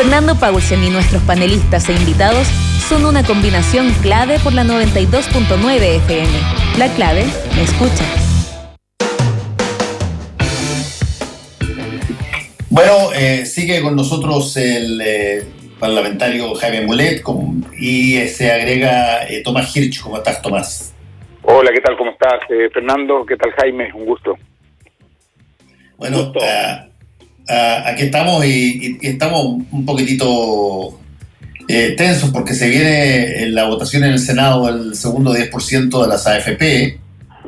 Fernando Paulsen y nuestros panelistas e invitados son una combinación clave por la 92.9 FM. La clave me escucha. Bueno, sigue con nosotros el parlamentario Jaime Mulet y se agrega Tomás Hirsch. ¿Cómo estás, Tomás? Hola, ¿qué tal? ¿Cómo estás, Fernando? ¿Qué tal, Jaime? Un gusto. Bueno, aquí estamos y estamos un poquitito tensos porque se viene la votación en el Senado del segundo 10% de las AFP,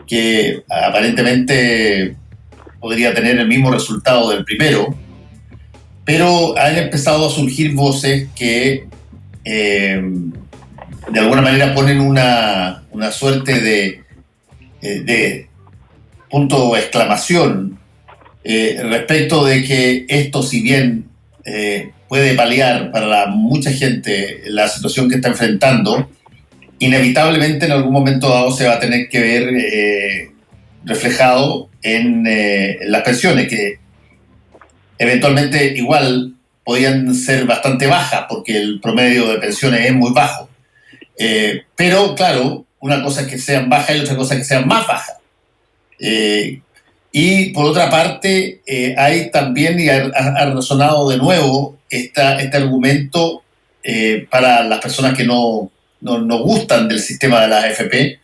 que aparentemente podría tener el mismo resultado del primero, pero han empezado a surgir voces que de alguna manera ponen una suerte de punto de exclamación respecto de que esto, si bien puede paliar para mucha gente la situación que está enfrentando, inevitablemente en algún momento dado se va a tener que ver reflejado en las pensiones, que eventualmente igual podían ser bastante bajas porque el promedio de pensiones es muy bajo. Pero claro, una cosa es que sean bajas y otra cosa es que sean más bajas. Y por otra parte, hay también, y ha resonado de nuevo este argumento para las personas que no gustan del sistema de las AFP,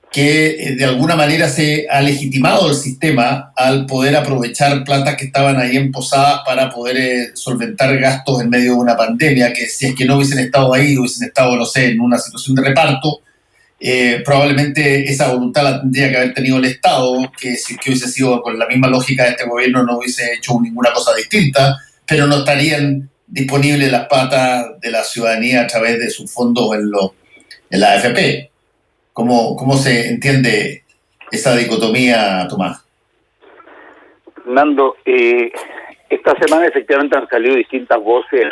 que de alguna manera se ha legitimado el sistema al poder aprovechar plantas que estaban ahí emposadas para poder solventar gastos en medio de una pandemia, que si es que no hubiesen estado ahí, hubiesen estado, no sé, en una situación de reparto, probablemente esa voluntad la tendría que haber tenido el Estado, que si es que hubiese sido con la misma lógica de este gobierno no hubiese hecho ninguna cosa distinta, pero no estarían disponibles las patas de la ciudadanía a través de sus fondos en la AFP. ¿Cómo se entiende esa dicotomía, Tomás? Fernando, esta semana efectivamente han salido distintas voces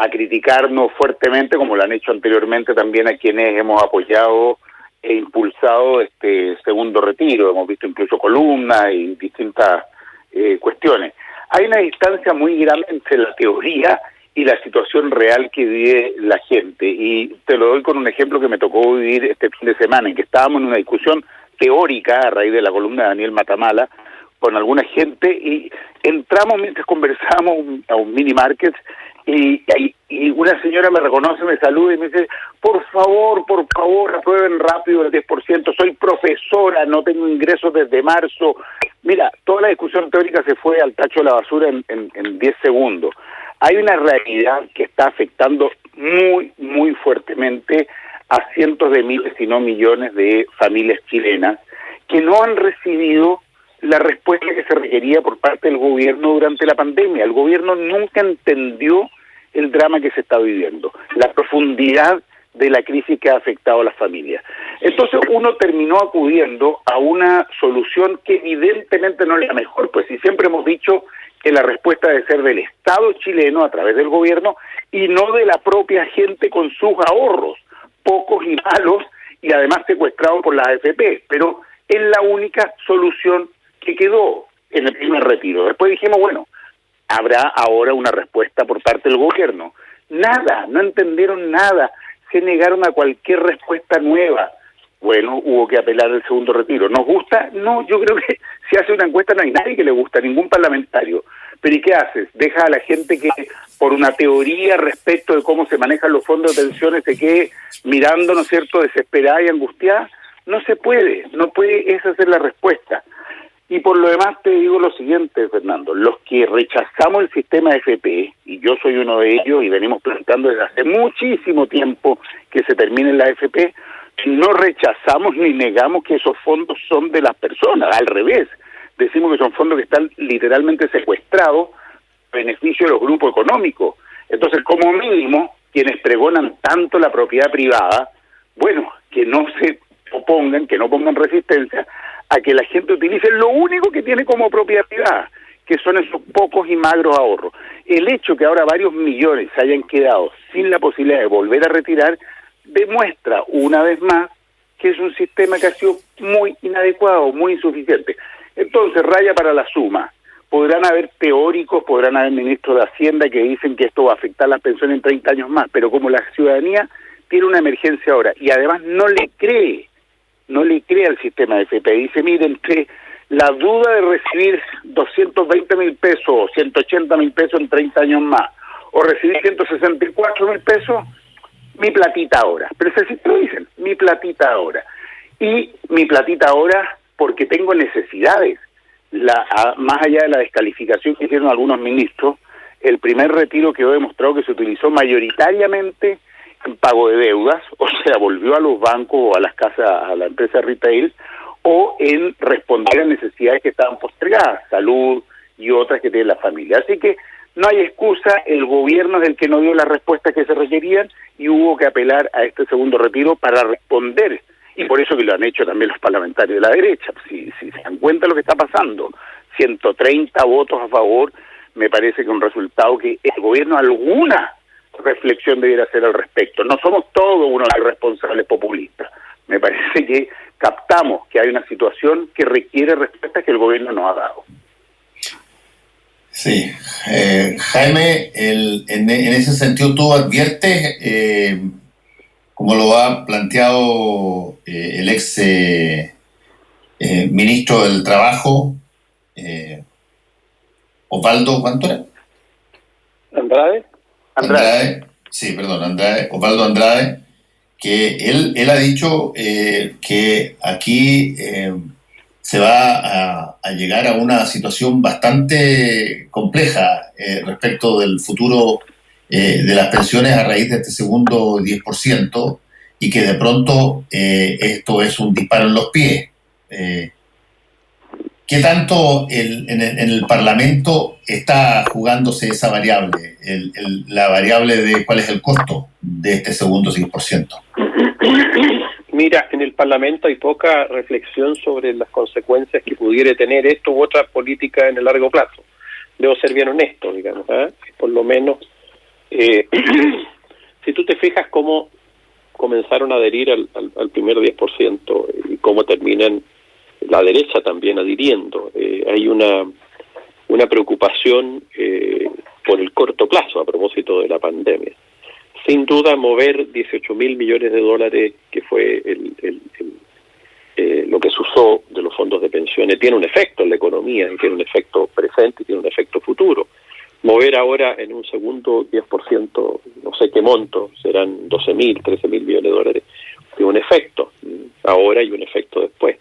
a criticarnos fuertemente, como lo han hecho anteriormente también a quienes hemos apoyado e impulsado este segundo retiro. Hemos visto incluso columnas y distintas cuestiones. Hay una distancia muy grande entre la teoría y la situación real que vive la gente. Y te lo doy con un ejemplo que me tocó vivir este fin de semana, en que estábamos en una discusión teórica a raíz de la columna de Daniel Matamala con alguna gente y entramos mientras conversábamos a un mini market y una señora me reconoce, me saluda y me dice, por favor, aprueben rápido el 10%, soy profesora, no tengo ingresos desde marzo. Mira, toda la discusión teórica se fue al tacho de la basura en 10 segundos. Hay una realidad que está afectando muy, muy fuertemente a cientos de miles, si no millones de familias chilenas que no han recibido la respuesta que se requería por parte del gobierno durante la pandemia. El gobierno nunca entendió el drama que se está viviendo, la profundidad de la crisis que ha afectado a las familias. Entonces uno terminó acudiendo a una solución que evidentemente no es la mejor, pues si siempre hemos dicho que la respuesta debe ser del Estado chileno a través del gobierno y no de la propia gente con sus ahorros, pocos y malos, y además secuestrados por las AFP, pero es la única solución que quedó en el primer retiro. Después dijimos, bueno, habrá ahora una respuesta por parte del gobierno. Nada, no entendieron nada, se negaron a cualquier respuesta nueva. Bueno, hubo que apelar al segundo retiro. ¿Nos gusta? No, yo creo que si hace una encuesta no hay nadie que le gusta, ningún parlamentario. Pero ¿y qué haces? ¿Deja a la gente que por una teoría respecto de cómo se manejan los fondos de pensiones se quede mirando, ¿no es cierto?, desesperada y angustiada? No se puede, no puede esa ser la respuesta. Y por lo demás te digo lo siguiente, Fernando, los que rechazamos el sistema FP, y yo soy uno de ellos y venimos planteando desde hace muchísimo tiempo que se termine la FP, no rechazamos ni negamos que esos fondos son de las personas, al revés, decimos que son fondos que están literalmente secuestrados a beneficio de los grupos económicos. Entonces, como mínimo, quienes pregonan tanto la propiedad privada, bueno, que no se opongan, que no pongan resistencia a que la gente utilice lo único que tiene como propiedad privada, que son esos pocos y magros ahorros. El hecho que ahora varios millones se hayan quedado sin la posibilidad de volver a retirar demuestra una vez más que es un sistema que ha sido muy inadecuado, muy insuficiente. Entonces, raya para la suma. podrán haber teóricos, podrán haber ministros de Hacienda que dicen que esto va a afectar la pensión en 30 años más, pero como la ciudadanía tiene una emergencia ahora y además no le cree al sistema de FP, dice, miren, entre la duda de recibir 220.000 pesos o 180.000 pesos en 30 años más, o recibir 164.000 pesos, mi platita ahora. Pero eso sí te lo dicen, mi platita ahora. Y mi platita ahora porque tengo necesidades. Más allá de la descalificación que hicieron algunos ministros, el primer retiro quedó demostrado que se utilizó mayoritariamente en pago de deudas, o sea, volvió a los bancos o a las casas, a la empresa retail, o en responder a necesidades que estaban postergadas, salud y otras que tiene la familia. Así que no hay excusa, el gobierno es el que no dio las respuestas que se requerían y hubo que apelar a este segundo retiro para responder, y por eso que lo han hecho también los parlamentarios de la derecha. Si se dan cuenta de lo que está pasando, 130 votos a favor, me parece que un resultado que el gobierno alguna reflexión debiera hacer al respecto. No somos todos unos irresponsables populistas. Me parece que captamos que hay una situación que requiere respuestas que el gobierno no ha dado. Sí. Jaime, en ese sentido tú adviertes, como lo ha planteado el ex ministro del Trabajo, Osvaldo, ¿cuánto era? Andrade. Osvaldo Andrade, que él ha dicho que aquí se va a llegar a una situación bastante compleja respecto del futuro de las pensiones a raíz de este segundo 10%, y que de pronto esto es un disparo en los pies. ¿Qué tanto en el Parlamento está jugándose esa variable, la variable de cuál es el costo de este segundo 10%? Mira, en el Parlamento hay poca reflexión sobre las consecuencias que pudiera tener esto u otra política en el largo plazo. Debo ser bien honesto, digamos, por lo menos, si tú te fijas cómo comenzaron a adherir al primer 10% y cómo terminan la derecha también adhiriendo, hay una preocupación por el corto plazo a propósito de la pandemia. Sin duda, mover 18.000 millones de dólares, que fue lo que se usó de los fondos de pensiones, tiene un efecto en la economía, y tiene un efecto presente y tiene un efecto futuro. Mover ahora en un segundo 10%, no sé qué monto, serán 12.000, 13.000 millones de dólares, tiene un efecto ahora y un efecto después.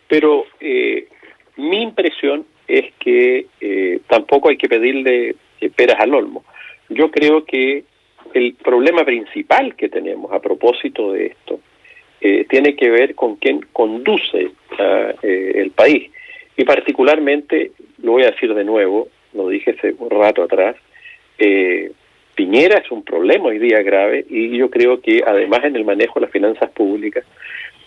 Pero mi impresión es que tampoco hay que pedirle peras al olmo. Yo creo que el problema principal que tenemos a propósito de esto tiene que ver con quién conduce el país. Y particularmente, lo voy a decir de nuevo, lo dije hace un rato atrás, Piñera es un problema hoy día grave, y yo creo que además en el manejo de las finanzas públicas,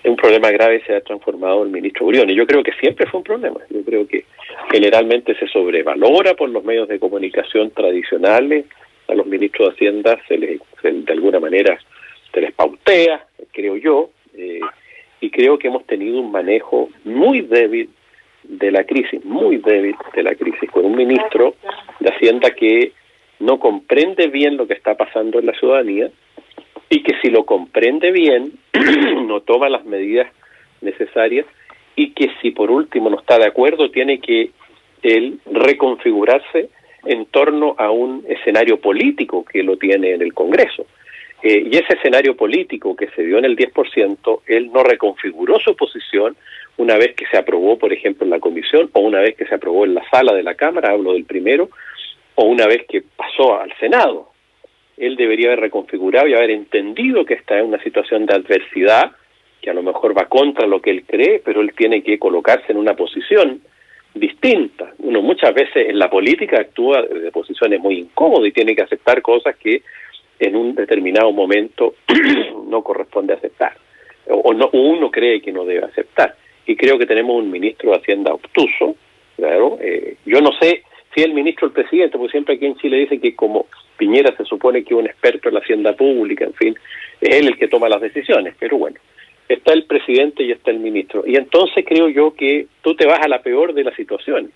un problema grave se ha transformado el ministro Briones. Yo creo que siempre fue un problema. Yo creo que generalmente se sobrevalora por los medios de comunicación tradicionales. A los ministros de Hacienda de alguna manera se les pautea, creo yo, y creo que hemos tenido un manejo muy débil de la crisis, con un ministro de Hacienda que no comprende bien lo que está pasando en la ciudadanía, y que si lo comprende bien, no toma las medidas necesarias, y que si por último no está de acuerdo, tiene que él reconfigurarse en torno a un escenario político que lo tiene en el Congreso. Y ese escenario político que se dio en el 10%, él no reconfiguró su posición una vez que se aprobó, por ejemplo, en la comisión, o una vez que se aprobó en la sala de la Cámara, hablo del primero, o una vez que pasó al Senado. Él debería haber reconfigurado y haber entendido que está en una situación de adversidad, que a lo mejor va contra lo que él cree, pero él tiene que colocarse en una posición distinta. Uno muchas veces en la política actúa de posiciones muy incómodas y tiene que aceptar cosas que en un determinado momento no corresponde aceptar, o no, uno cree que no debe aceptar. Y creo que tenemos un ministro de Hacienda obtuso, claro. Yo no sé si el ministro o el presidente, porque siempre aquí en Chile dicen que como Piñera se supone que es un experto en la hacienda pública, en fin, es él el que toma las decisiones, pero bueno, está el presidente y está el ministro. Y entonces creo yo que tú te vas a la peor de las situaciones.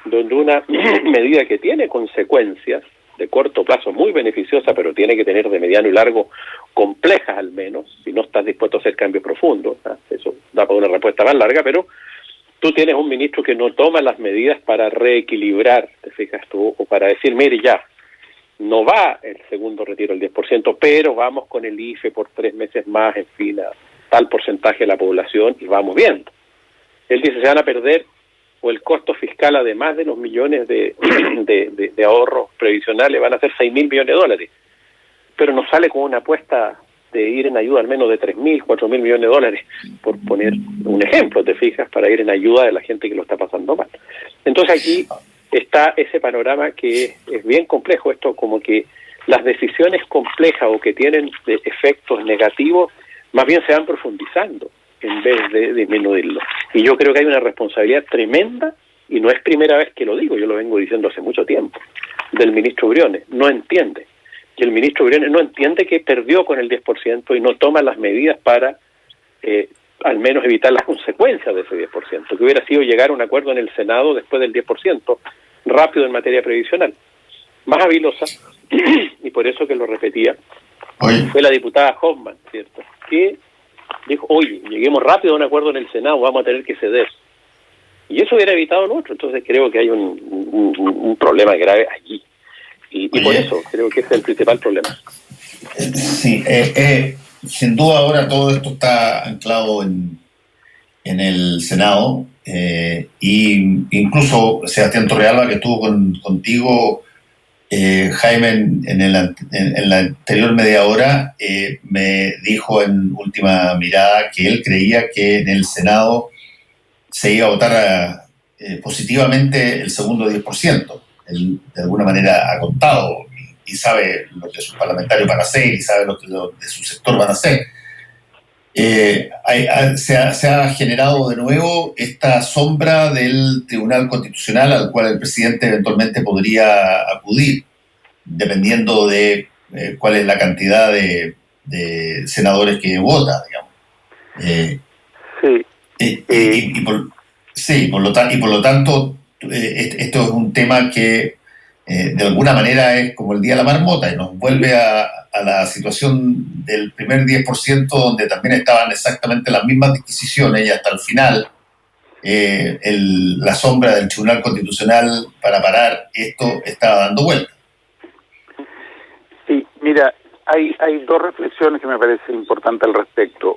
donde una medida que tiene consecuencias de corto plazo muy beneficiosa, pero tiene que tener de mediano y largo complejas al menos, si no estás dispuesto a hacer cambios profundos, eso da para una respuesta más larga, pero tú tienes un ministro que no toma las medidas para reequilibrar, te fijas tú, o para decir, mire ya, no va el segundo retiro del 10%, pero vamos con el IFE por 3 meses más, en fin, a tal porcentaje de la población y vamos viendo. Él dice, se van a perder, o el costo fiscal, además de los millones de ahorros previsionales, van a ser 6.000 millones de dólares. Pero nos sale con una apuesta de ir en ayuda al menos de 3.000, 4.000 millones de dólares, por poner un ejemplo, te fijas, para ir en ayuda de la gente que lo está pasando mal. Entonces aquí está ese panorama que es bien complejo, esto como que las decisiones complejas o que tienen efectos negativos, más bien se van profundizando en vez de disminuirlo. Y yo creo que hay una responsabilidad tremenda, y no es primera vez que lo digo, yo lo vengo diciendo hace mucho tiempo, del ministro Briones. No entiende. Y el ministro Briones no entiende que perdió con el 10% y no toma las medidas para al menos evitar las consecuencias de ese 10%, que hubiera sido llegar a un acuerdo en el Senado después del 10%, rápido en materia previsional. Más habilosa, y por eso que lo repetía, fue la diputada Hoffman, ¿cierto?, que dijo, oye, lleguemos rápido a un acuerdo en el Senado, vamos a tener que ceder. Y eso hubiera evitado lo otro. Entonces creo que hay un problema grave allí. Y por eso creo que ese es el principal problema. Sí, sin duda ahora todo esto está anclado en el Senado, y incluso Sebastián Torrealba, que estuvo contigo, Jaime, en la anterior media hora, me dijo en última mirada que él creía que en el Senado se iba a votar positivamente el segundo 10%. Él de alguna manera ha contado y sabe lo que sus parlamentarios van a hacer y sabe lo que de su sector van a hacer. Se ha generado de nuevo esta sombra del Tribunal Constitucional al cual el presidente eventualmente podría acudir, dependiendo de cuál es la cantidad de senadores que vota, digamos. Por lo tanto, esto es un tema que de alguna manera es como el día de la marmota y nos vuelve a la situación del primer 10%, donde también estaban exactamente las mismas disquisiciones, y hasta el final la sombra del Tribunal Constitucional para parar esto estaba dando vuelta. Sí, mira, hay dos reflexiones que me parecen importantes al respecto.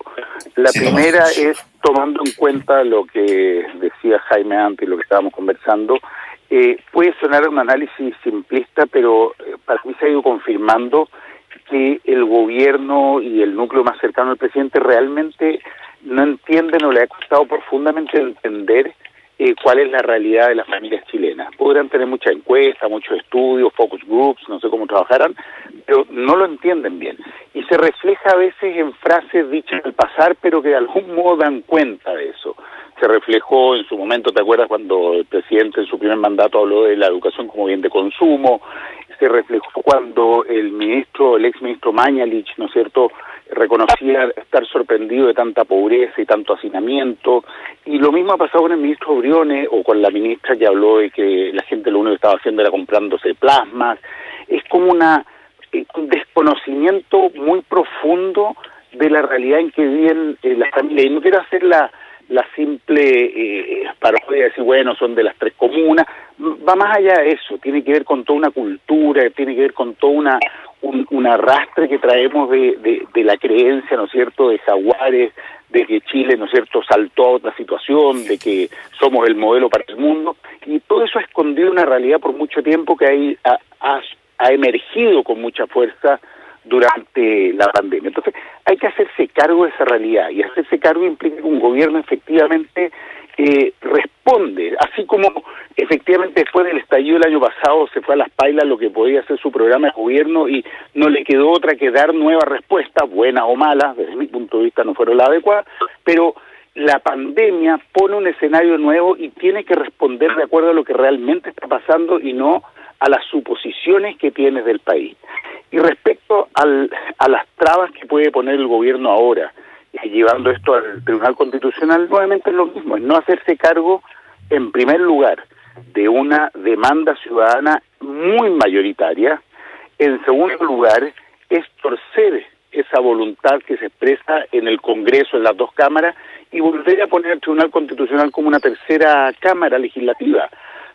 La primera es, tomando en cuenta lo que decía Jaime antes y lo que estábamos conversando, puede sonar un análisis simplista, pero para mí se ha ido confirmando que el gobierno y el núcleo más cercano al presidente realmente no entienden o le ha costado profundamente entender cuál es la realidad de las familias chilenas. Podrán tener muchas encuestas, muchos estudios, focus groups, no sé cómo trabajarán, pero no lo entienden bien. Y se refleja a veces en frases dichas al pasar, pero que de algún modo dan cuenta de eso. Se reflejó en su momento, ¿te acuerdas cuando el presidente en su primer mandato habló de la educación como bien de consumo? Se reflejó cuando el ex ministro Mañalich, ¿no es cierto?, reconocía estar sorprendido de tanta pobreza y tanto hacinamiento. Y lo mismo ha pasado con el ministro Briones o con la ministra que habló de que la gente lo único que estaba haciendo era comprándose plasmas. Es como un desconocimiento muy profundo de la realidad en que viven las familias. Y no quiero hacer la simple parodia de decir, bueno, son de las 3 comunas. Va más allá de eso, tiene que ver con toda una cultura, tiene que ver con toda un arrastre que traemos de la creencia, ¿no es cierto?, de Jaguares, de que Chile, ¿no es cierto?, saltó a otra situación, de que somos el modelo para el mundo, y todo eso ha escondido una realidad por mucho tiempo que ha emergido con mucha fuerza durante la pandemia. Entonces hay que hacerse cargo de esa realidad, y hacerse cargo implica que un gobierno efectivamente responde, así como efectivamente después del estallido del año pasado se fue a las pailas lo que podía ser su programa de gobierno y no le quedó otra que dar nuevas respuestas, buenas o malas, desde mi punto de vista no fueron las adecuadas, pero la pandemia pone un escenario nuevo y tiene que responder de acuerdo a lo que realmente está pasando y no a las suposiciones que tienes del país. Y respecto a las trabas que puede poner el gobierno ahora, llevando esto al Tribunal Constitucional, nuevamente es lo mismo, es no hacerse cargo, en primer lugar, de una demanda ciudadana muy mayoritaria. En segundo lugar, es torcer esa voluntad que se expresa en el Congreso, en las dos cámaras, y volver a poner al Tribunal Constitucional como una tercera cámara legislativa,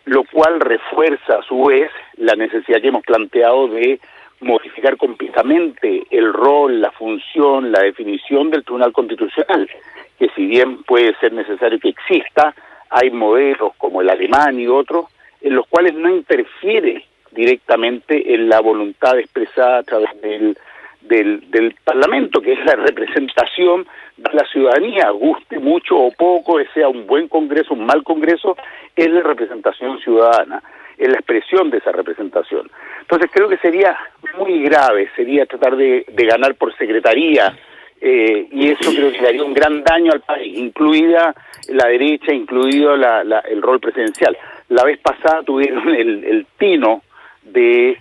lo cual refuerza a su vez la necesidad que hemos planteado de modificar completamente el rol, la función, la definición del Tribunal Constitucional, que si bien puede ser necesario que exista, hay modelos como el alemán y otros, en los cuales no interfiere directamente en la voluntad expresada a través del Parlamento, que es la representación de la ciudadanía, guste mucho o poco, sea un buen Congreso, un mal Congreso, es la representación ciudadana, es la expresión de esa representación. Entonces creo que sería muy grave, sería tratar de ganar por secretaría, y eso creo que le haría un gran daño al país, incluida la derecha, incluido el rol presidencial. La vez pasada tuvieron el tino de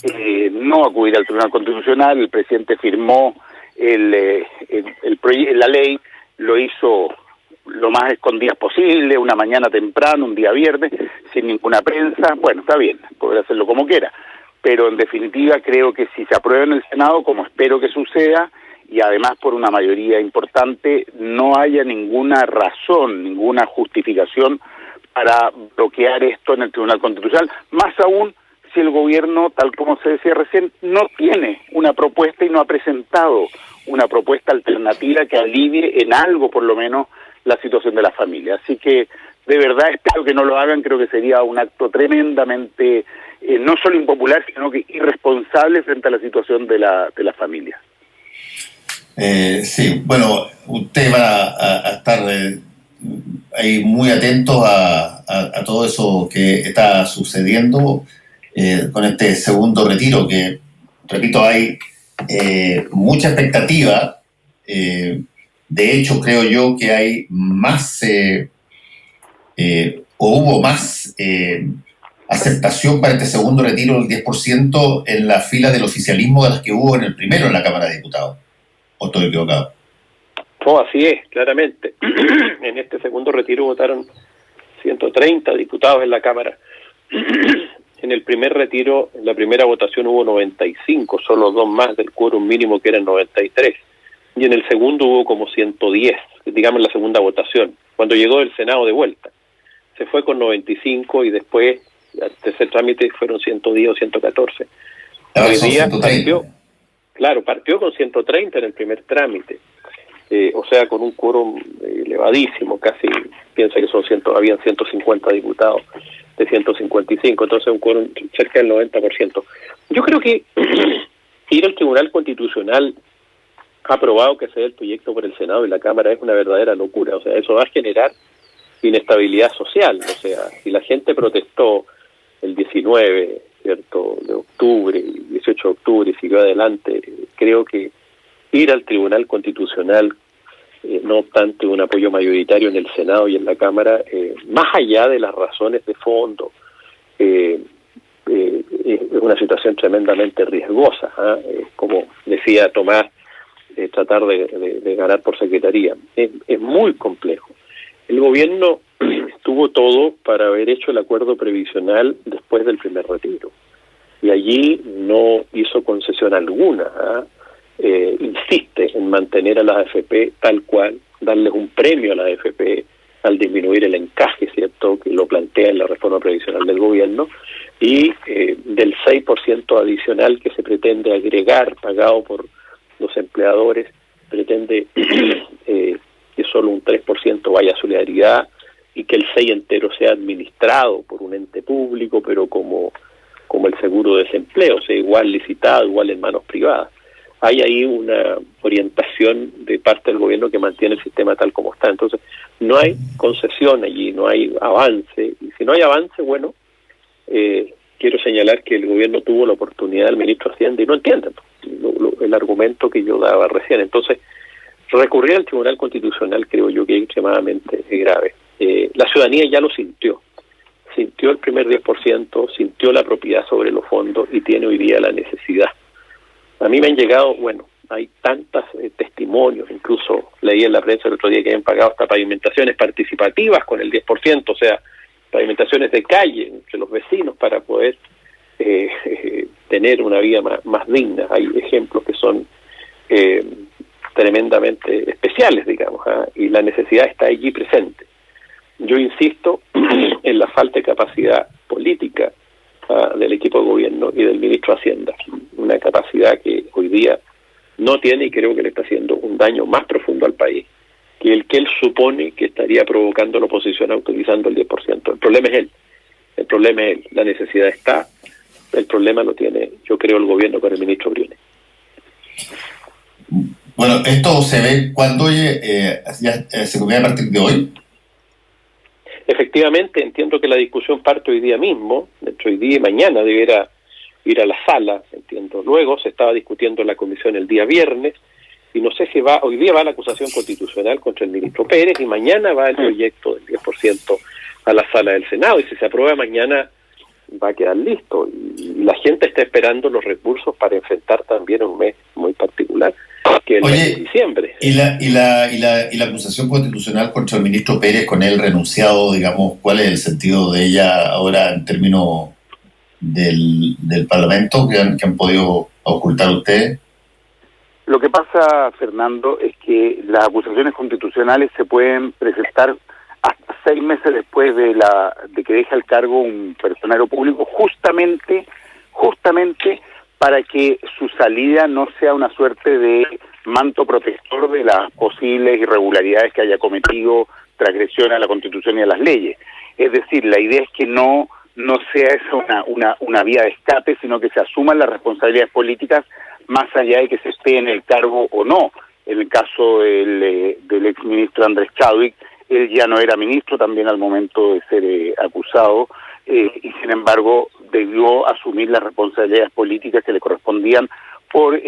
no acudir al Tribunal Constitucional, el presidente firmó la ley, lo hizo lo más escondidas posible, una mañana temprano, un día viernes, sin ninguna prensa. Bueno, está bien, podrá hacerlo como quiera, pero en definitiva creo que si se aprueba en el Senado, como espero que suceda, y además por una mayoría importante, no haya ninguna razón, ninguna justificación para bloquear esto en el Tribunal Constitucional, más aún si el gobierno, tal como se decía recién, no tiene una propuesta y no ha presentado una propuesta alternativa que alivie en algo, por lo menos, la situación de la familia. Así que, de verdad, espero que no lo hagan. Creo que sería un acto tremendamente, no solo impopular, sino que irresponsable frente a la situación de la familia. Sí, bueno, ustedes van a estar ahí muy atentos a todo eso que está sucediendo con este segundo retiro, que, repito, hay mucha expectativa. De hecho, creo yo que hay más, o hubo más aceptación para este segundo retiro del 10% en la fila del oficialismo de las que hubo en el primero en la Cámara de Diputados. ¿O estoy equivocado? No, así es, claramente. En este segundo retiro votaron 130 diputados en la Cámara. En el primer retiro, en la primera votación hubo 95, solo dos más del quórum mínimo, que eran 93. Y en el segundo hubo como 110, digamos, en la segunda votación, cuando llegó del Senado de vuelta. Se fue con 95 y después, al tercer trámite, fueron 110 o 114. Hoy día partió con 130 en el primer trámite, o sea, con un quórum elevadísimo, casi, piensa que habían 150 diputados de 155, entonces un quórum cerca del 90%. Yo creo que ir al Tribunal Constitucional aprobado que sea el proyecto por el Senado y la Cámara es una verdadera locura. O sea, eso va a generar inestabilidad social. O sea, si la gente protestó el 19, ¿cierto?, de octubre, el 18 de octubre y siguió adelante, creo que ir al Tribunal Constitucional, no obstante un apoyo mayoritario en el Senado y en la Cámara, más allá de las razones de fondo, es una situación tremendamente riesgosa, como decía Tomás, tratar de ganar por secretaría. Es muy complejo. El gobierno tuvo todo para haber hecho el acuerdo previsional después del primer retiro, y allí no hizo concesión alguna. Insiste en mantener a las AFP tal cual, darles un premio a las AFP al disminuir el encaje, ¿cierto?, que lo plantea en la reforma previsional del gobierno, y del 6% adicional que se pretende agregar, pagado por los empleadores, pretende que solo un 3% vaya a solidaridad y que el 6% entero sea administrado por un ente público, pero como el seguro de desempleo, o sea, igual licitado, igual en manos privadas. Hay ahí una orientación de parte del gobierno que mantiene el sistema tal como está. Entonces, no hay concesión allí, no hay avance. Y si no hay avance, bueno, quiero señalar que el gobierno tuvo la oportunidad del ministro de Hacienda y no entienden el argumento que yo daba recién. Entonces, recurrir al Tribunal Constitucional creo yo que es extremadamente grave. La ciudadanía ya lo sintió el primer 10%, sintió la propiedad sobre los fondos y tiene hoy día la necesidad. A mí me han llegado, hay tantos testimonios, incluso leí en la prensa el otro día que habían pagado hasta pavimentaciones participativas con el 10%, o sea, pavimentaciones de calle entre los vecinos para poder tener una vida más digna. Hay ejemplos que son tremendamente especiales, digamos, y la necesidad está allí presente. Yo insisto en la falta de capacidad política del equipo de gobierno y del ministro de Hacienda, una capacidad que hoy día no tiene y creo que le está haciendo un daño más profundo al país que el que él supone que estaría provocando la oposición utilizando el 10%. El problema es él, la necesidad está, el problema lo tiene, yo creo, el gobierno con el ministro Briones. Bueno, esto se ve cuando se comienza a partir de hoy. Efectivamente, entiendo que la discusión parte hoy día mismo, entre hoy día y mañana debiera ir a la sala, entiendo. Luego se estaba discutiendo en la comisión el día viernes, y no sé si hoy día va la acusación constitucional contra el ministro Pérez, y mañana va el proyecto del 10% a la sala del Senado, y si se aprueba mañana va a quedar listo, y la gente está esperando los recursos para enfrentar también un mes muy particular, que es el mes de diciembre. ¿Y la acusación constitucional contra el ministro Pérez, con él renunciado, digamos, cuál es el sentido de ella ahora en términos del Parlamento que han podido ocultar ustedes? Lo que pasa, Fernando, es que las acusaciones constitucionales se pueden presentar hasta 6 meses después de que deja el cargo un funcionario público, justamente para que su salida no sea una suerte de manto protector de las posibles irregularidades que haya cometido, transgresión a la Constitución y a las leyes. Es decir, la idea es que no sea esa una vía de escape, sino que se asuman las responsabilidades políticas más allá de que se esté en el cargo o no. En el caso del exministro Andrés Chadwick, él ya no era ministro también al momento de ser acusado, y sin embargo debió asumir las responsabilidades políticas que le correspondían por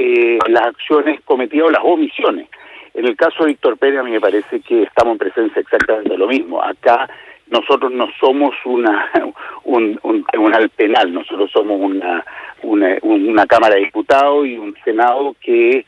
las acciones cometidas o las omisiones. En el caso de Víctor Pérez, a mí me parece que estamos en presencia exactamente de lo mismo. Acá nosotros no somos un tribunal penal, nosotros somos una Cámara de Diputados y un Senado que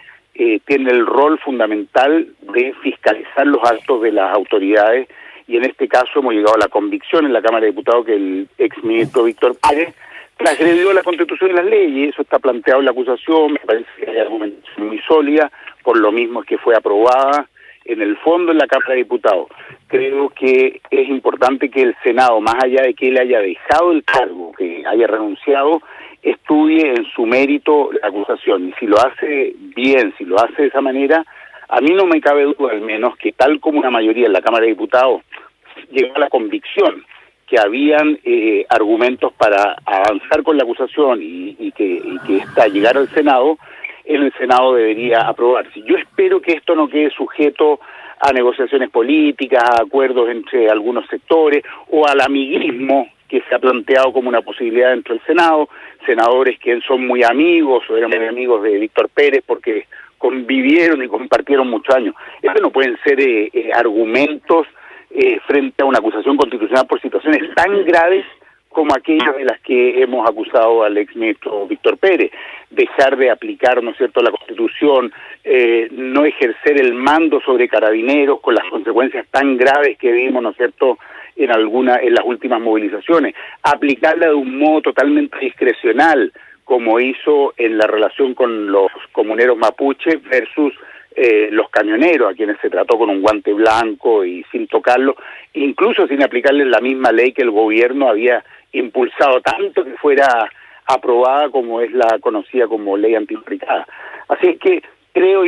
tiene el rol fundamental de fiscalizar los actos de las autoridades, y en este caso hemos llegado a la convicción en la Cámara de Diputados que el exministro Víctor Pérez transgredió la Constitución y las leyes. Eso está planteado en la acusación, me parece que hay argumentación muy sólida, por lo mismo que fue aprobada en el fondo en la Cámara de Diputados. Creo que es importante que el Senado, más allá de que él haya dejado el cargo, que haya renunciado, estudie en su mérito la acusación, y si lo hace bien, si lo hace de esa manera, a mí no me cabe duda al menos que tal como una mayoría en la Cámara de Diputados llegó a la convicción que habían argumentos para avanzar con la acusación y que esta llegara al Senado, en el Senado debería aprobarse. Yo espero que esto no quede sujeto a negociaciones políticas, a acuerdos entre algunos sectores o al amiguismo que se ha planteado como una posibilidad dentro del Senado, senadores que son muy amigos o eran muy amigos de Víctor Pérez porque convivieron y compartieron muchos años. Estos no pueden ser argumentos frente a una acusación constitucional por situaciones tan graves como aquellas de las que hemos acusado al exministro Víctor Pérez. Dejar de aplicar, ¿no es cierto?, la Constitución, no ejercer el mando sobre Carabineros con las consecuencias tan graves que vimos, ¿no es cierto?, en las últimas movilizaciones, aplicarla de un modo totalmente discrecional, como hizo en la relación con los comuneros mapuche versus los camioneros, a quienes se trató con un guante blanco y sin tocarlo, incluso sin aplicarles la misma ley que el gobierno había impulsado tanto que fuera aprobada, como es la conocida como ley antifabricada. Así es que creo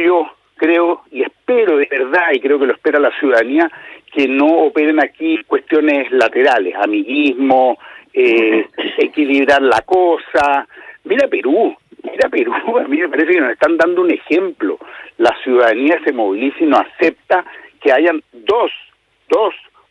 y espero de verdad, y creo que lo espera la ciudadanía, que no operen aquí cuestiones laterales, amiguismo, equilibrar la cosa. Mira Perú, a mí me parece que nos están dando un ejemplo. La ciudadanía se moviliza y no acepta que hayan dos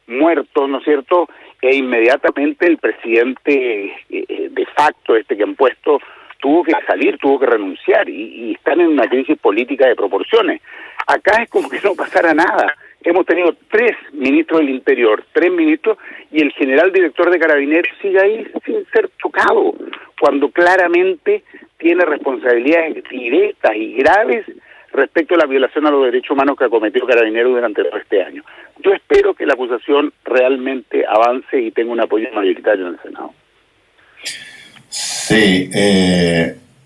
muertos, ¿no es cierto?, e inmediatamente el presidente de facto, que han puesto, tuvo que salir, tuvo que renunciar, y están en una crisis política de proporciones. Acá es como que no pasara nada. Hemos tenido 3 ministros del Interior, 3 ministros, y el general director de Carabineros sigue ahí sin ser tocado, cuando claramente tiene responsabilidades directas y graves respecto a la violación a los derechos humanos que ha cometido Carabineros durante todo este año. Yo espero que la acusación realmente avance y tenga un apoyo mayoritario en el Senado. Sí,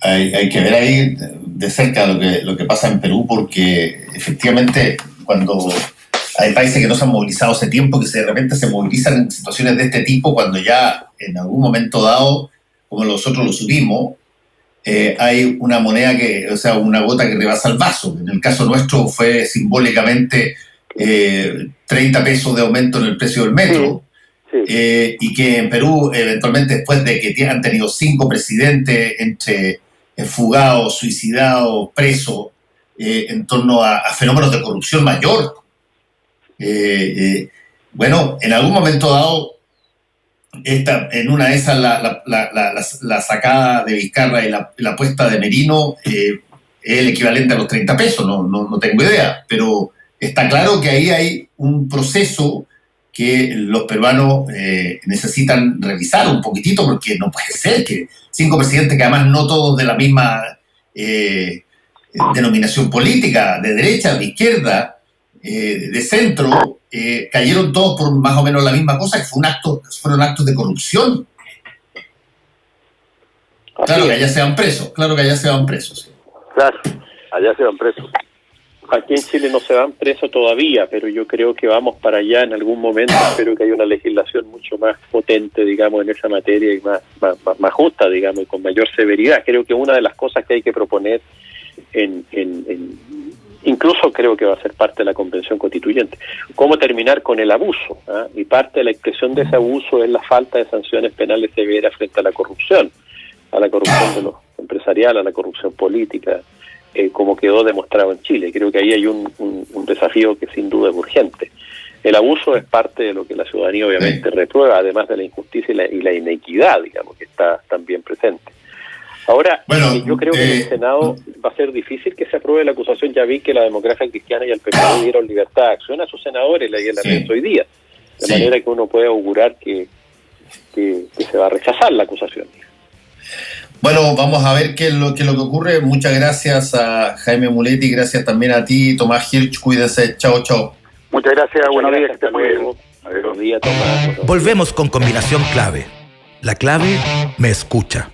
hay que ver ahí de cerca lo que pasa en Perú, porque efectivamente cuando hay países que no se han movilizado hace tiempo, que de repente se movilizan en situaciones de este tipo, cuando ya en algún momento dado, como nosotros lo subimos, hay una moneda una gota que rebasa el vaso. En el caso nuestro fue simbólicamente 30 pesos de aumento en el precio del metro. Sí. Y que en Perú, eventualmente, después de que han tenido 5 presidentes entre fugados, suicidados, presos, en torno a fenómenos de corrupción mayor. Bueno, en algún momento dado, en una de esas, la sacada de Vizcarra y la puesta de Merino es el equivalente a los 30 pesos, no tengo idea, pero está claro que ahí hay un proceso que los peruanos necesitan revisar un poquitito, porque no puede ser que 5 presidentes, que además no todos de la misma denominación política, de derecha, de izquierda, de centro, cayeron todos por más o menos la misma cosa, que fueron actos de corrupción. Claro que allá se van presos. Claro, allá se van presos. Aquí en Chile no se van presos todavía, pero yo creo que vamos para allá en algún momento. Espero que haya una legislación mucho más potente, digamos, en esa materia y más justa, digamos, y con mayor severidad. Creo que una de las cosas que hay que proponer incluso creo que va a ser parte de la Convención Constituyente, cómo terminar con el abuso, ¿eh? Y parte de la expresión de ese abuso es la falta de sanciones penales severas frente a la corrupción de los empresariales, a la corrupción política, como quedó demostrado en Chile. Creo que ahí hay un desafío que sin duda es urgente. El abuso es parte de lo que la ciudadanía obviamente reprueba, además de la injusticia y la inequidad, digamos, que está también presente. Ahora, yo creo que en el Senado va a ser difícil que se apruebe la acusación. Ya vi que la Democracia Cristiana y el PP dieron libertad de acción a sus senadores, leí en la prensa hoy día, de manera que uno puede augurar que se va a rechazar la acusación. Bueno, vamos a ver qué es lo que ocurre. Muchas gracias a Jaime Muletti, gracias también a ti, Tomás Hirsch, cuídense, chao. Muchas gracias, buenos días, que esté muy bien. Buenos días, Tomás. Volvemos con Combinación Clave. La clave me escucha.